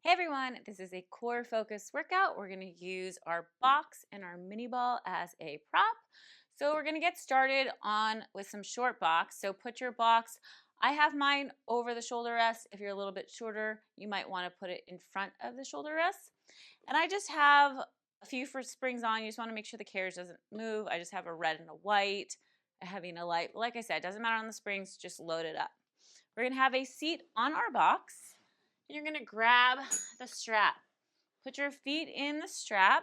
Hey everyone, this is a core focus workout. We're going to use our box and our mini ball as a prop. So we're going to get started on with some short box. So put your box, I have mine over the shoulder rest. If you're a little bit shorter, you might want to put it in front of the shoulder rest. And I just have a few for springs on. You just want to make sure the carriage doesn't move. I just have a red and a white, a heavy and a light. Like I said, it doesn't matter on the springs, just load it up. We're going to have a seat on our box. You're going to grab the strap. Put your feet in the strap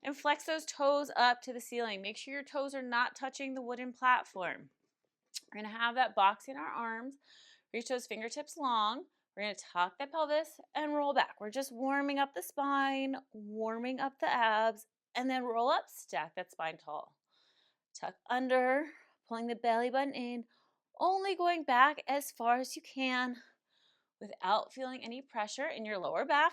and flex those toes up to the ceiling. Make sure your toes are not touching the wooden platform. We're going to have that box in our arms. Reach those fingertips long. We're going to tuck the pelvis and roll back. We're just warming up the spine, warming up the abs, and then roll up, stack that spine tall. Tuck under, pulling the belly button in, only going back as far as you can without feeling any pressure in your lower back.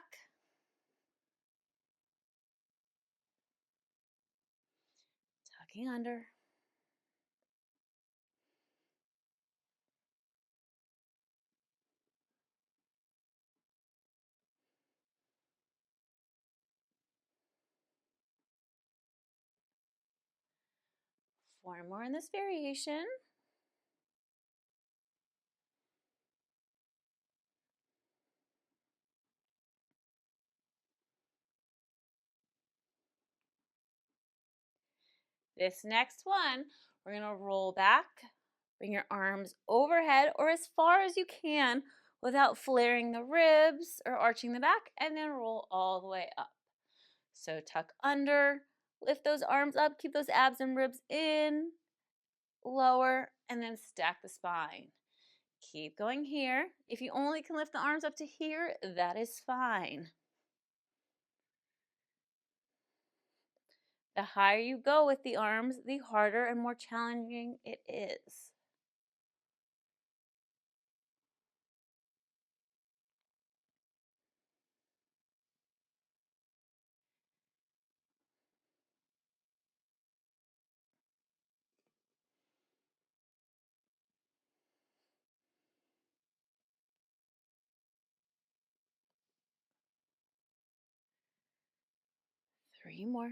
Tucking under. Four more in this variation. This next one, we're going to roll back. Bring your arms overhead or as far as you can without flaring the ribs or arching the back, and then roll all the way up. So tuck under, lift those arms up, keep those abs and ribs in, lower, and then stack the spine. Keep going here. If you only can lift the arms up to here, that is fine. The higher you go with the arms, the harder and more challenging it is. Three more.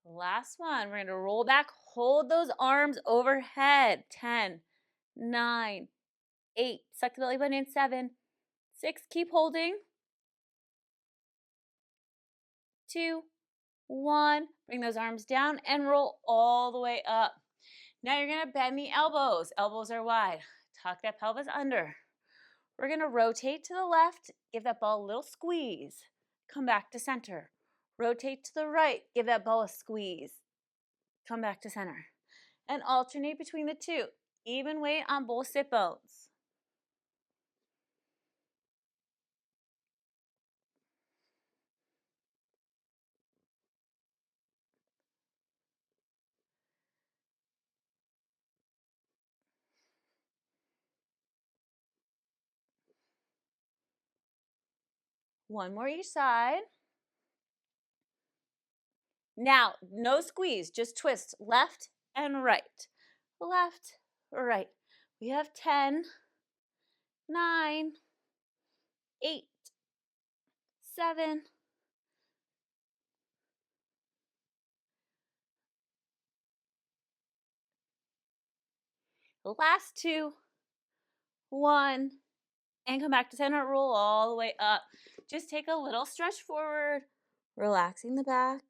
Last one. We're going to roll back, hold those arms overhead. 10, 9, 8. Suck the belly button in. 7, 6. Keep holding. 2, 1. Bring those arms down and roll all the way up. Now you're going to bend the elbows. Elbows are wide. Tuck that pelvis under. We're going to rotate to the left. Give that ball a little squeeze. Come back to center. Rotate to the right. Give that ball a squeeze. Come back to center. And alternate between the two. Even weight on both sit bones. One more each side. Now, no squeeze, just twist left and right. Left, right. We have 10, 9, 8, 7, last 2, 1, and come back to center. Roll all the way up. Just take a little stretch forward, relaxing the back.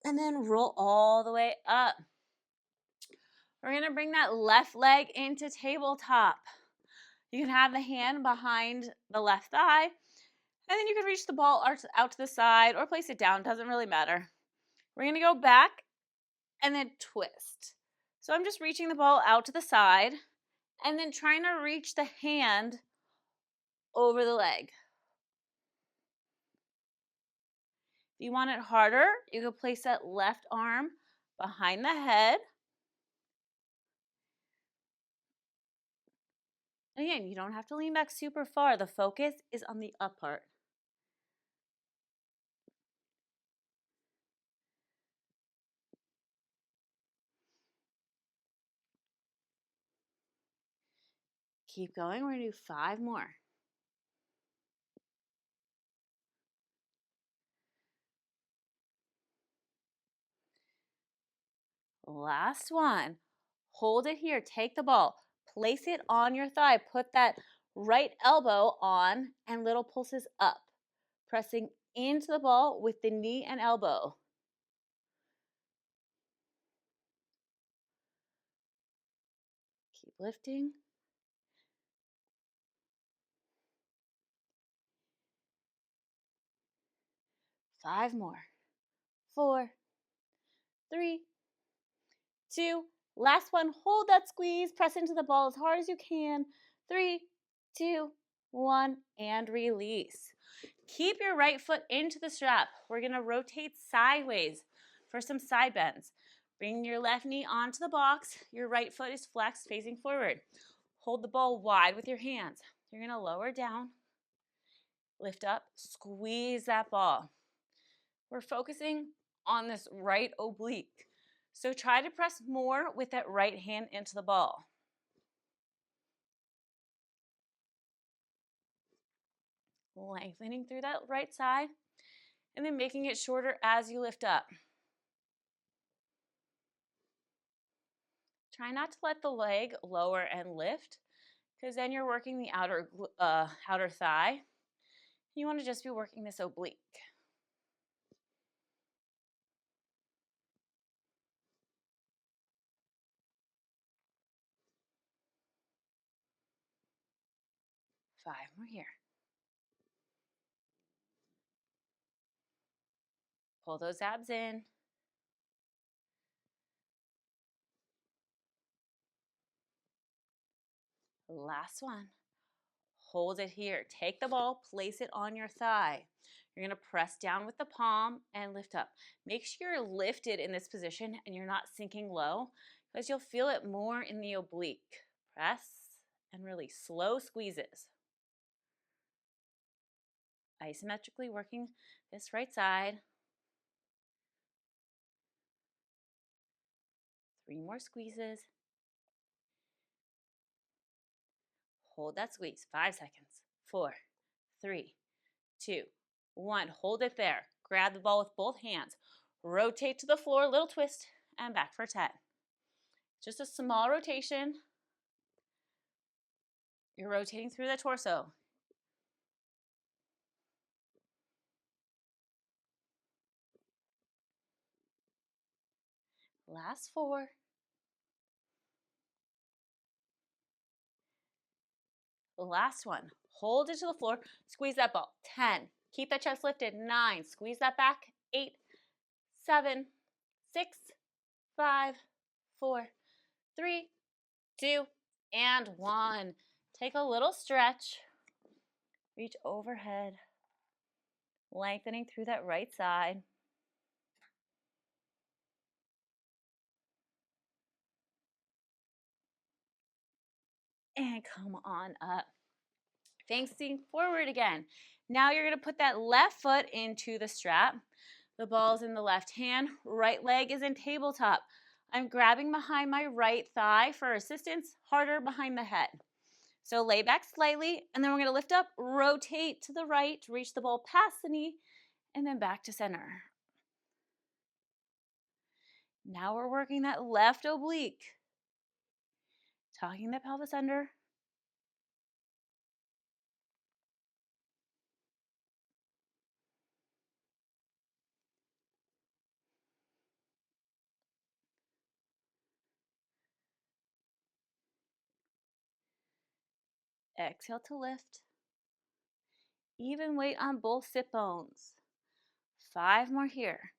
And then roll all the way up. We're going to bring that left leg into tabletop. You can have the hand behind the left thigh, and then you can reach the ball out to the side or place it down. Doesn't really matter. We're going to go back and then twist. So I'm just reaching the ball out to the side and then trying to reach the hand over the leg. If you want it harder, you can place that left arm behind the head. And again, you don't have to lean back super far. The focus is on the up part. Keep going. We're going to do 5 more. Last one. Hold it here. Take the ball. Place it on your thigh. Put that right elbow on and little pulses up. Pressing into the ball with the knee and elbow. Keep lifting. 5 more. 4, 3, 2. Last one. Hold that squeeze. Press into the ball as hard as you can. 3, 2, 1, and release. Keep your right foot into the strap. We're going to rotate sideways for some side bends. Bring your left knee onto the box. Your right foot is flexed facing forward. Hold the ball wide with your hands. You're going to lower down, lift up, squeeze that ball. We're focusing on this right oblique. So try to press more with that right hand into the ball. Lengthening through that right side and then making it shorter as you lift up. Try not to let the leg lower and lift because then you're working the outer thigh. You want to just be working this oblique. Five more here. Pull those abs in. Last one. Hold it here. Take the ball, place it on your thigh. You're going to press down with the palm and lift up. Make sure you're lifted in this position and you're not sinking low because you'll feel it more in the oblique. Press and release. Slow squeezes. Isometrically working this right side. 3 more squeezes. Hold that squeeze. 5 seconds. 4, 3, 2, 1. Hold it there. Grab the ball with both hands. Rotate to the floor, little twist, and back for 10. Just a small rotation. You're rotating through the torso. Last 4. Last one. Hold it to the floor. Squeeze that ball. 10. Keep that chest lifted. 9. Squeeze that back. 8, 7, 6, 5, 4, 3, 2, and 1. Take a little stretch. Reach overhead. Lengthening through that right side. And come on up. Facing forward again. Now you're going to put that left foot into the strap. The ball's in the left hand. Right leg is in tabletop. I'm grabbing behind my right thigh for assistance, harder behind the head. So lay back slightly, and then we're going to lift up, rotate to the right, reach the ball past the knee, and then back to center. Now we're working that left oblique. Tucking the pelvis under. Exhale to lift. Even weight on both sit bones. 5 more here.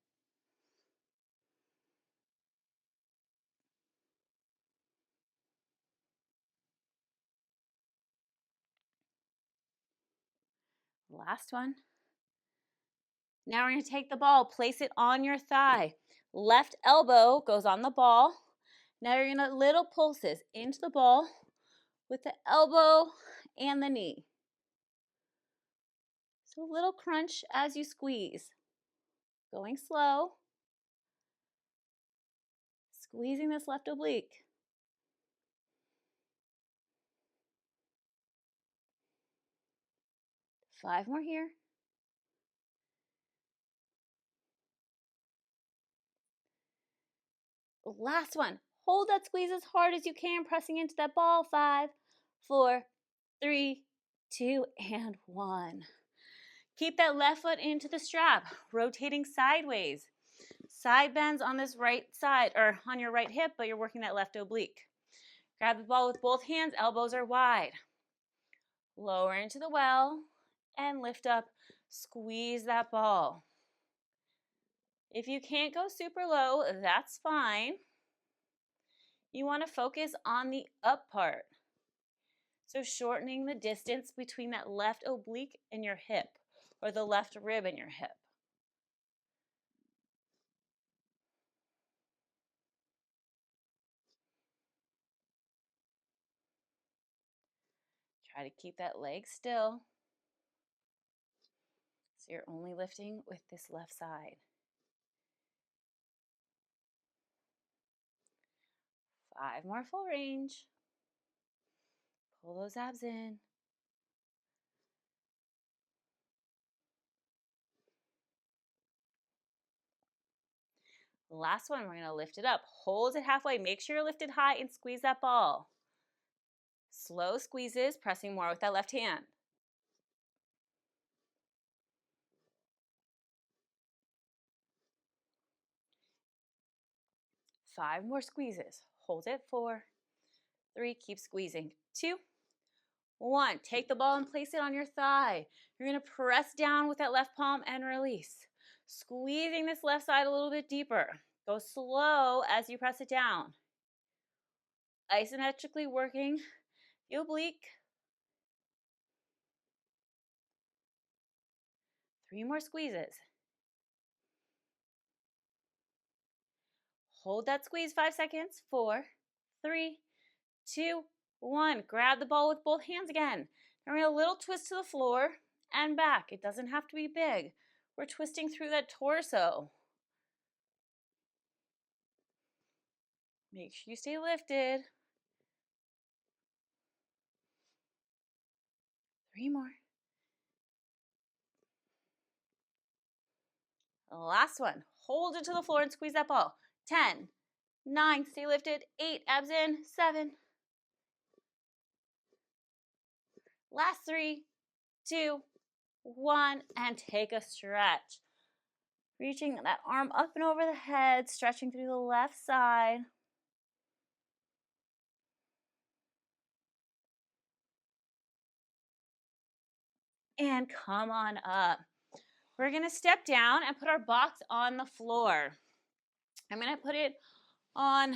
Last one. Now we're going to take the ball, place it on your thigh. Left elbow goes on the ball. Now you're going to little pulses into the ball, with the elbow and the knee. So a little crunch as you squeeze. Going slow. Squeezing this left oblique. Five more here. Last one. Hold that squeeze as hard as you can, pressing into that ball. 5, 4, 3, 2, and 1. Keep that left foot into the strap, rotating sideways. Side bends on this right side, or on your right hip, but you're working that left oblique. Grab the ball with both hands, elbows are wide. Lower into the well, and lift up. Squeeze that ball. If you can't go super low, that's fine. You want to focus on the up part. So shortening the distance between that left oblique and your hip, or the left rib and your hip. Try to keep that leg still. So you're only lifting with this left side. 5 more full range. Pull those abs in. Last one, we're going to lift it up. Hold it halfway. Make sure you're lifted high and squeeze that ball. Slow squeezes, pressing more with that left hand. 5 more squeezes. Hold it. 4, 3, keep squeezing. 2, 1. Take the ball and place it on your thigh. You're going to press down with that left palm and release. Squeezing this left side a little bit deeper. Go slow as you press it down. Isometrically working the oblique. 3 more squeezes. Hold that squeeze 5 seconds. 4, 3, 2, 1. Grab the ball with both hands again. Now we're going to a little twist to the floor and back. It doesn't have to be big. We're twisting through that torso. Make sure you stay lifted. 3 more. Last one. Hold it to the floor and squeeze that ball. 10, 9, stay lifted. 8, abs in. 7. Last 3, 2, 1, and take a stretch. Reaching that arm up and over the head, stretching through the left side. And come on up. We're going to step down and put our box on the floor. I'm going to put it on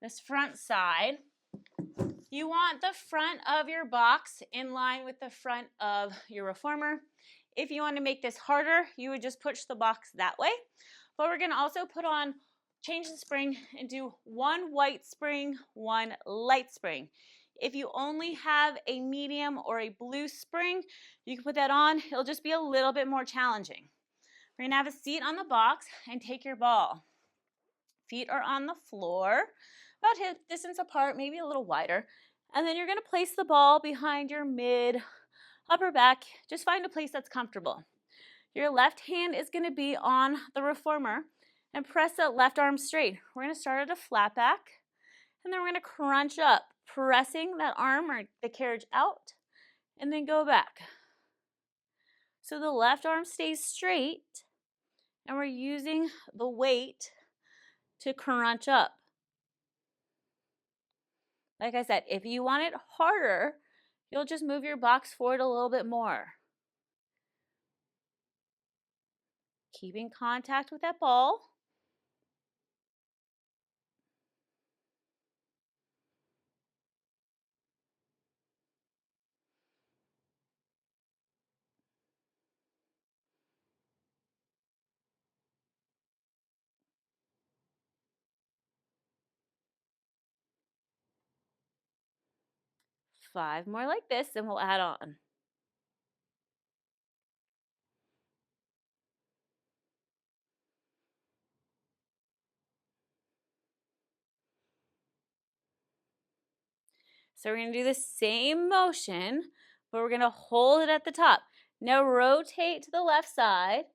this front side. You want the front of your box in line with the front of your reformer. If you want to make this harder, you would just push the box that way. But we're going to also change the spring and do 1 white spring, 1 light spring. If you only have a medium or a blue spring, you can put that on. It'll just be a little bit more challenging. We're going to have a seat on the box and take your ball. Feet are on the floor, about hip distance apart, maybe a little wider. And then you're going to place the ball behind your mid, upper back. Just find a place that's comfortable. Your left hand is going to be on the reformer and press that left arm straight. We're going to start at a flat back, and then we're going to crunch up, pressing that arm or the carriage out, and then go back. So the left arm stays straight, and we're using the weight to crunch up. Like I said, if you want it harder, you'll just move your box forward a little bit more. Keeping contact with that ball. 5 more like this, and we'll add on. So we're going to do the same motion, but we're going to hold it at the top. Now rotate to the left side,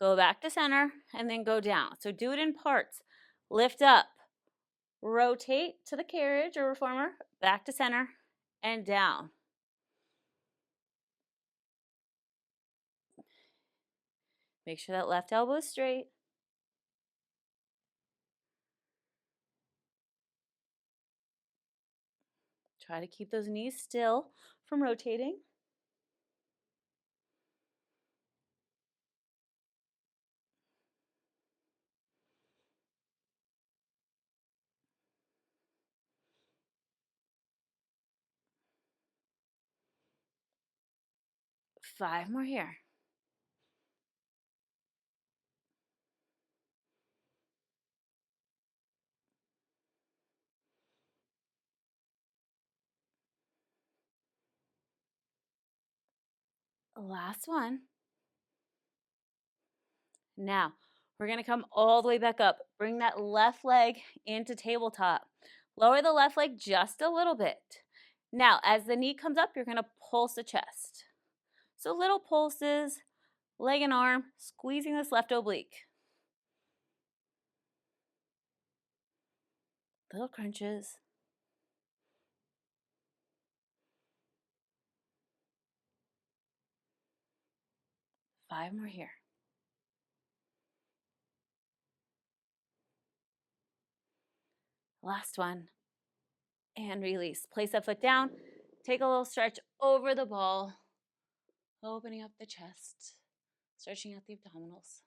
go back to center, and then go down. So do it in parts. Lift up, rotate to the carriage or reformer, back to center, and down. Make sure that left elbow is straight. Try to keep those knees still from rotating. Five more here. Last one. Now, we're going to come all the way back up. Bring that left leg into tabletop. Lower the left leg just a little bit. Now, as the knee comes up, you're going to pulse the chest. So little pulses, leg and arm, squeezing this left oblique. Little crunches. Five more here. Last one. And release. Place that foot down. Take a little stretch over the ball. Opening up the chest. Stretching out the abdominals.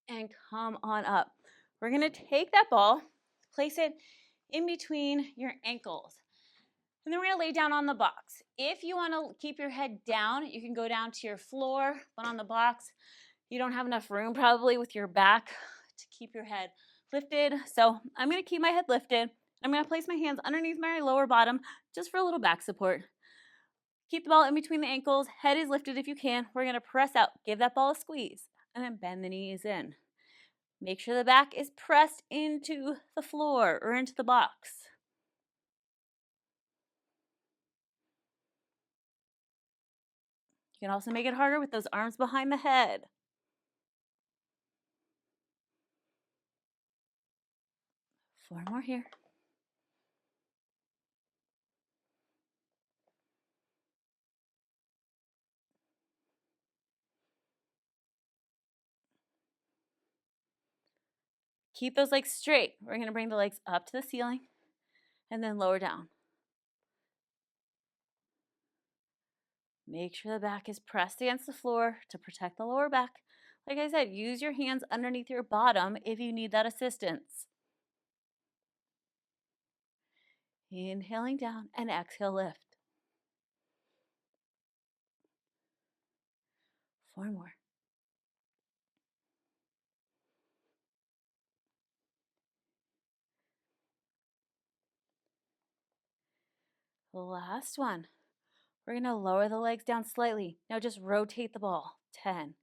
And come on up. We're going to take that ball, place it in between your ankles. And then we're going to lay down on the box. If you want to keep your head down, you can go down to your floor, but on the box, you don't have enough room probably with your back to keep your head lifted. So I'm going to keep my head lifted. I'm going to place my hands underneath my lower bottom just for a little back support. Keep the ball in between the ankles. Head is lifted if you can. We're going to press out. Give that ball a squeeze and then bend the knees in. Make sure the back is pressed into the floor or into the box. You can also make it harder with those arms behind the head. Four more here. Keep those legs straight. We're going to bring the legs up to the ceiling and then lower down. Make sure the back is pressed against the floor to protect the lower back. Like I said, use your hands underneath your bottom if you need that assistance. Inhaling down and exhale, lift. Four more. Last one. We're going to lower the legs down slightly. Now just rotate the ball. 10,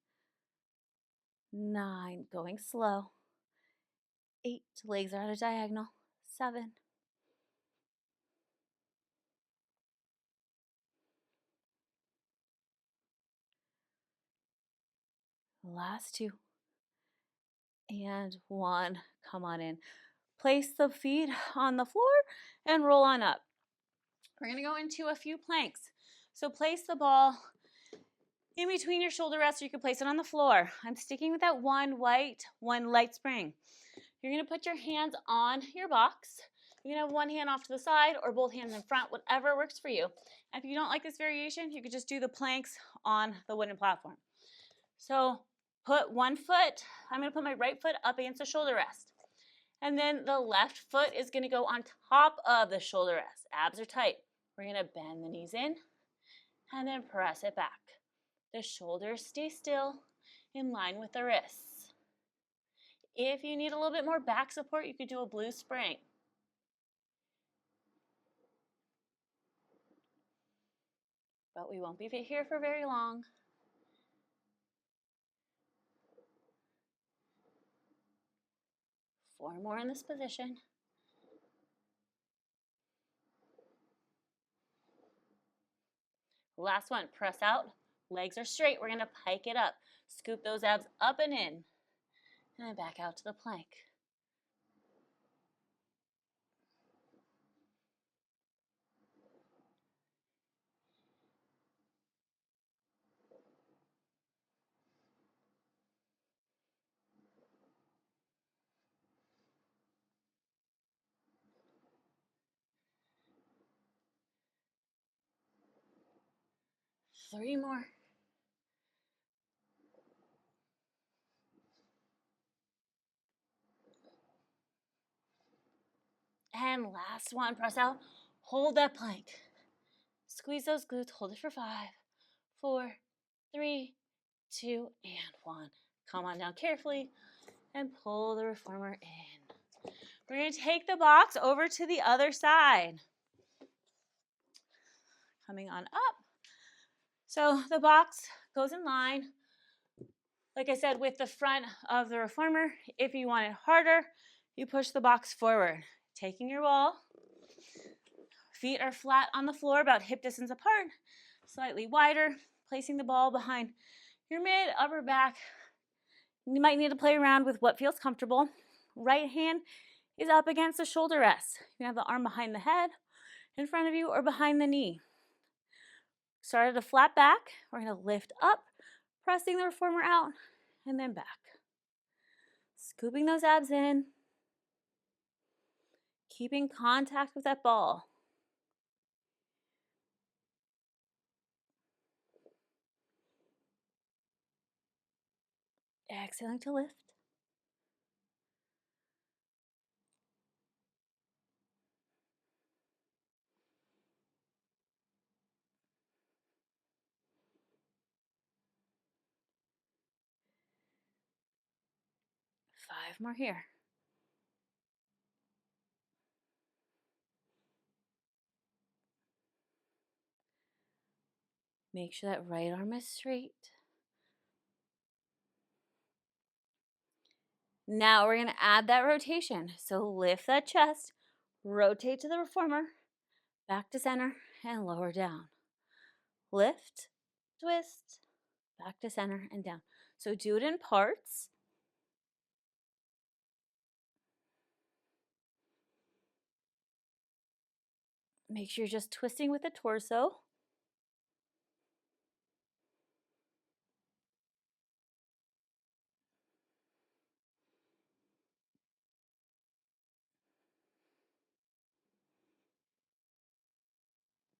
9, going slow. 8, legs are at a diagonal. 7, last 2, and 1. Come on in. Place the feet on the floor and roll on up. We're going to go into a few planks. So place the ball in between your shoulder rests, or you can place it on the floor. I'm sticking with that one light spring. You're going to put your hands on your box. You can have one hand off to the side or both hands in front, whatever works for you. And if you don't like this variation, you could just do the planks on the wooden platform. So put one foot, I'm going to put my right foot up against the shoulder rest. And then the left foot is going to go on top of the shoulder rest. Abs are tight. We're going to bend the knees in and then press it back. The shoulders stay still in line with the wrists. If you need a little bit more back support, you could do a blue spring. But we won't be here for very long. Four more in this position. Last one, press out. Legs are straight. We're going to pike it up. Scoop those abs up and in. And then back out to the plank. Three more. And last one, press out. Hold that plank. Squeeze those glutes. Hold it for 5, 4, 3, 2, and 1. Come on down carefully and pull the reformer in. We're going to take the box over to the other side. Coming on up. So the box goes in line, like I said, with the front of the reformer. If you want it harder, you push the box forward. Taking your ball, feet are flat on the floor, about hip distance apart, slightly wider, placing the ball behind your mid, upper back. You might need to play around with what feels comfortable. Right hand is up against the shoulder rest. You have the arm behind the head, in front of you, or behind the knee. Start at a flat back. We're going to lift up, pressing the reformer out, and then back. Scooping those abs in. Keeping contact with that ball. Exhaling to lift. Five more here. Make sure that right arm is straight. Now we're going to add that rotation. So lift that chest, rotate to the reformer, back to center, and lower down. Lift, twist, back to center, and down. So do it in parts. Make sure you're just twisting with the torso.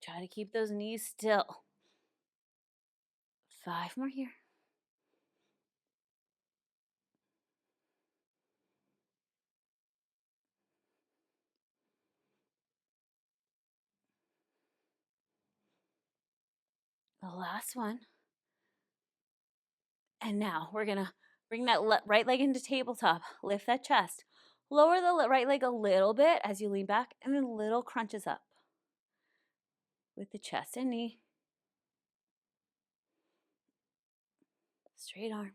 Try to keep those knees still. 5 more here. The last one. And now we're going to bring that right leg into tabletop. Lift that chest. Lower the right leg a little bit as you lean back, and then little crunches up with the chest and knee. Straight arm.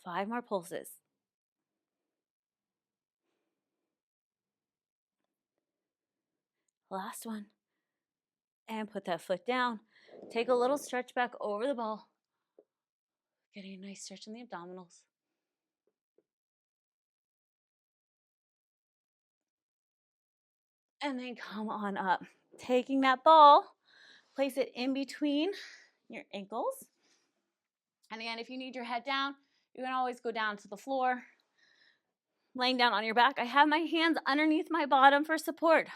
5 more pulses. Last one. And put that foot down. Take a little stretch back over the ball. Getting a nice stretch in the abdominals. And then come on up. Taking that ball, place it in between your ankles. And again, if you need your head down, you can always go down to the floor. Laying down on your back, I have my hands underneath my bottom for support.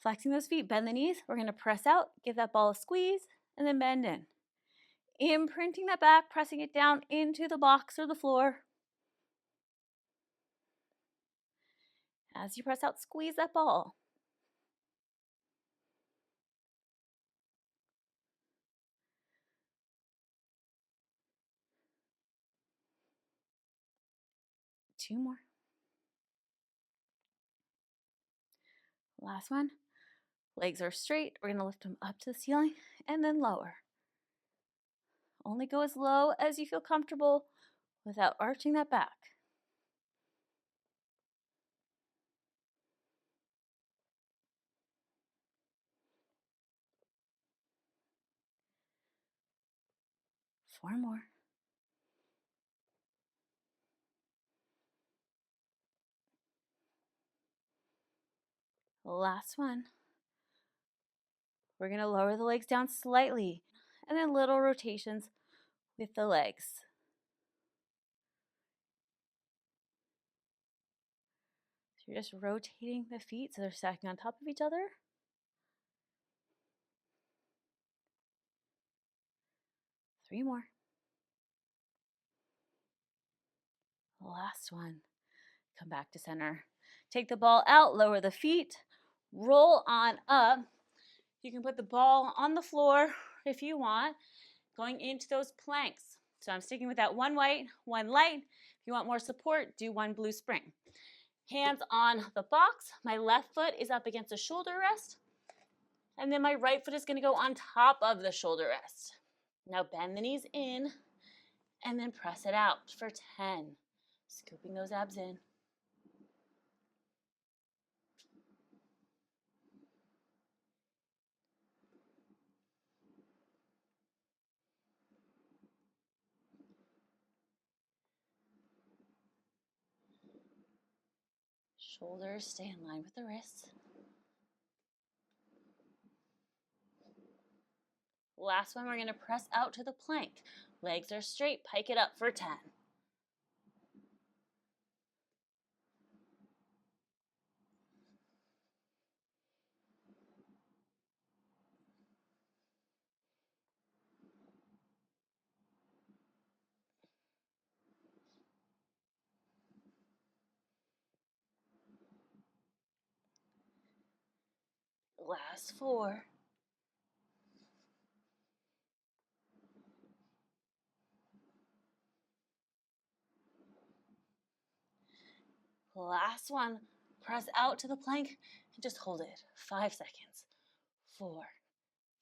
Flexing those feet, bend the knees. We're going to press out, give that ball a squeeze, and then bend in. Imprinting that back, pressing it down into the box or the floor. As you press out, squeeze that ball. 2 more. Last one. Legs are straight. We're going to lift them up to the ceiling and then lower. Only go as low as you feel comfortable without arching that back. Four more. Last one. We're going to lower the legs down slightly and then little rotations with the legs. So you're just rotating the feet so they're stacking on top of each other. 3 more. Last one. Come back to center. Take the ball out, lower the feet, roll on up. You can put the ball on the floor if you want, going into those planks. So I'm sticking with that one white, one light. If you want more support, do one blue spring. Hands on the box. My left foot is up against the shoulder rest. And then my right foot is going to go on top of the shoulder rest. Now bend the knees in and then press it out for 10. Scooping those abs in. Shoulders stay in line with the wrists. Last one, we're going to press out to the plank. Legs are straight, pike it up for 10. Last 4. Last one, press out to the plank and just hold it. 5 seconds. 4,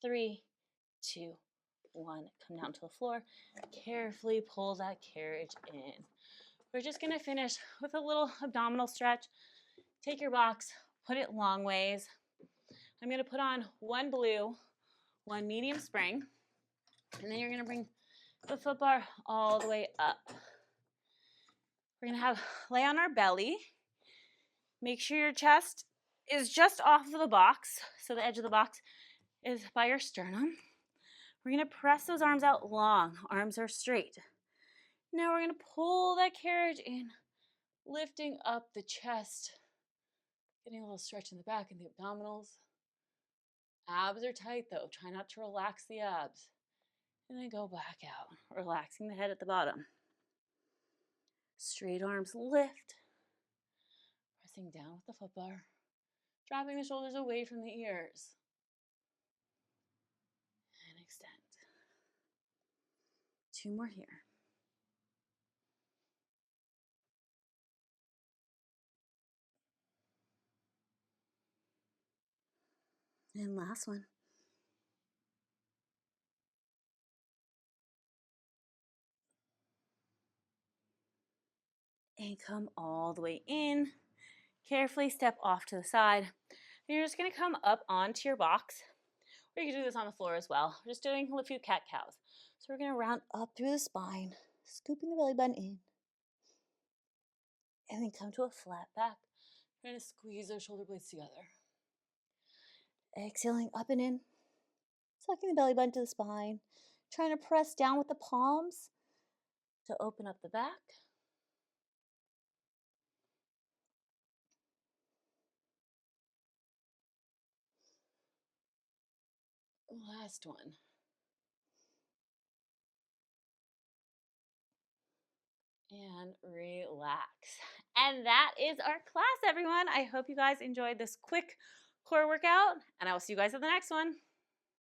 3, 2, 1. Come down to the floor. Carefully pull that carriage in. We're just going to finish with a little abdominal stretch. Take your box, put it long ways. I'm going to put on one blue, one medium spring, and then you're going to bring the foot bar all the way up. We're going to lay on our belly. Make sure your chest is just off of the box, so the edge of the box is by your sternum. We're going to press those arms out long. Arms are straight. Now we're going to pull that carriage in, lifting up the chest, getting a little stretch in the back and the abdominals. Abs are tight though. Try not to relax the abs. And then go back out, relaxing the head at the bottom. Straight arms lift. Pressing down with the foot bar. Dropping the shoulders away from the ears. And extend. 2 more here. And last one. And come all the way in. Carefully step off to the side. And you're just going to come up onto your box. Or you can do this on the floor as well. We're just doing a few cat-cows. So we're going to round up through the spine, scooping the belly button in. And then come to a flat back. We're going to squeeze those shoulder blades together. Exhaling up and in. Sucking the belly button to the spine. Trying to press down with the palms to open up the back. Last one. And relax. And that is our class, everyone. I hope you guys enjoyed this quick core workout, and I will see you guys at the next one.